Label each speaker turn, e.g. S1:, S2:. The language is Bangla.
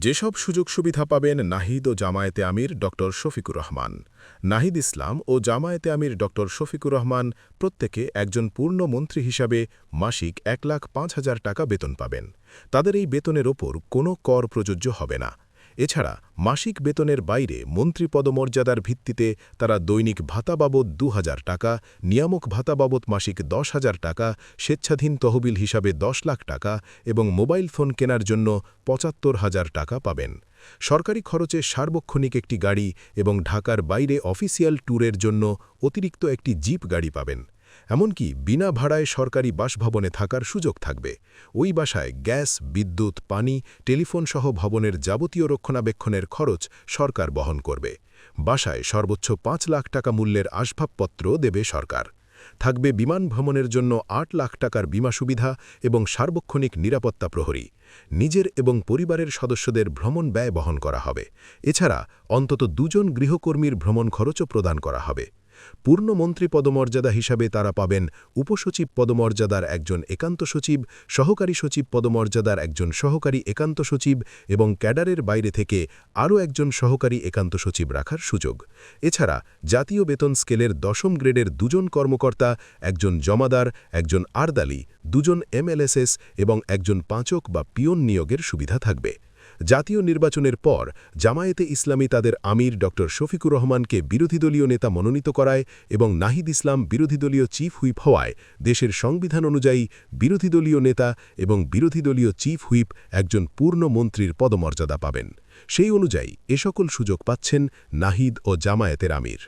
S1: যেসব সুযোগ সুবিধা পাবেন নাহিদ ও জামায়াতে আমির ড. শফিকুর রহমান। নাহিদ ইসলাম ও জামায়াতে আমির ড. শফিকুর রহমান প্রত্যেকে একজন পূর্ণ মন্ত্রী হিসাবে মাসিক ১,০৫,০০০ টাকা বেতন পাবেন। তাদের এই বেতনের ওপর কোনো কর প্রযোজ্য হবে না। এছাড়া মাসিক বেতনের বাইরে মন্ত্রী পদমর্যাদার ভিত্তিতে তারা দৈনিক ভাতা বাবদ ২,০০০ টাকা, নিয়ামক ভাতা বাবদ মাসিক ১০,০০০ টাকা, স্বেচ্ছাধীন তহবিল হিসাবে ১০ লাখ টাকা এবং মোবাইল ফোন কেনার জন্য ৭৫,০০০ টাকা পাবেন। সরকারি খরচে সার্বক্ষণিক একটি গাড়ি এবং ঢাকার বাইরে অফিসিয়াল ট্যুরের জন্য অতিরিক্ত একটি জিপ গাড়ি পাবেন। এমনকি বিনা ভাড়ায় সরকারি বাসভবনে থাকার সুযোগ থাকবে। ওই বাসায় গ্যাস, বিদ্যুৎ, পানি, টেলিফোন সহ ভবনের যাবতীয় রক্ষণাবেক্ষণের খরচ সরকার বহন করবে। বাসায় সর্বোচ্চ ৫ লাখ টাকা মূল্যের আসবাবপত্র দেবে সরকার। থাকবে বিমান ভ্রমণের জন্য ৮ লাখ টাকার বীমা সুবিধা এবং সার্বক্ষণিক নিরাপত্তা প্রহরী। নিজের এবং পরিবারের সদস্যদের ভ্রমণ ব্যয় বহন করা হবে। এছাড়া অন্তত ২ জন গৃহকর্মীর ভ্রমণ খরচও প্রদান করা হবে। পূর্ণ মন্ত্রী পদমর্যাদা হিসাবে তারা পাবেন উপসচিব পদমর্যাদার একজন একান্ত সচিব, সহকারী সচিব পদমর্যাদার একজন সহকারী একান্ত সচিব এবং ক্যাডারের বাইরে থেকে আরও একজন সহকারী একান্ত সচিব রাখার সুযোগ। এছাড়া জাতীয় বেতন স্কেলের ১০ম গ্রেডের ২ জন কর্মকর্তা, একজন জমাদার, একজন আরদালি, ২ জন এমএলএসএস এবং একজন পাঁচক বা পিয়ন নিয়োগের সুবিধা থাকবে। জাতীয় নির্বাচনের পর জামায়াতে ইসলামী তাদের আমির ড. শফিকুর রহমানকে বিরোধী দলীয় নেতা মনোনীত করায় এবং নাহিদ ইসলাম বিরোধী দলীয় চিফ হুইপ হওয়ায় দেশের সংবিধান অনুযায়ী বিরোধী দলীয় নেতা এবং বিরোধী দলীয় চিফ হুইপ একজন পূর্ণ মন্ত্রীর পদমর্যাদা পাবেন। সেই অনুযায়ী এ সকল সুযোগ পাচ্ছেন নাহিদ ও জামায়াতের আমির।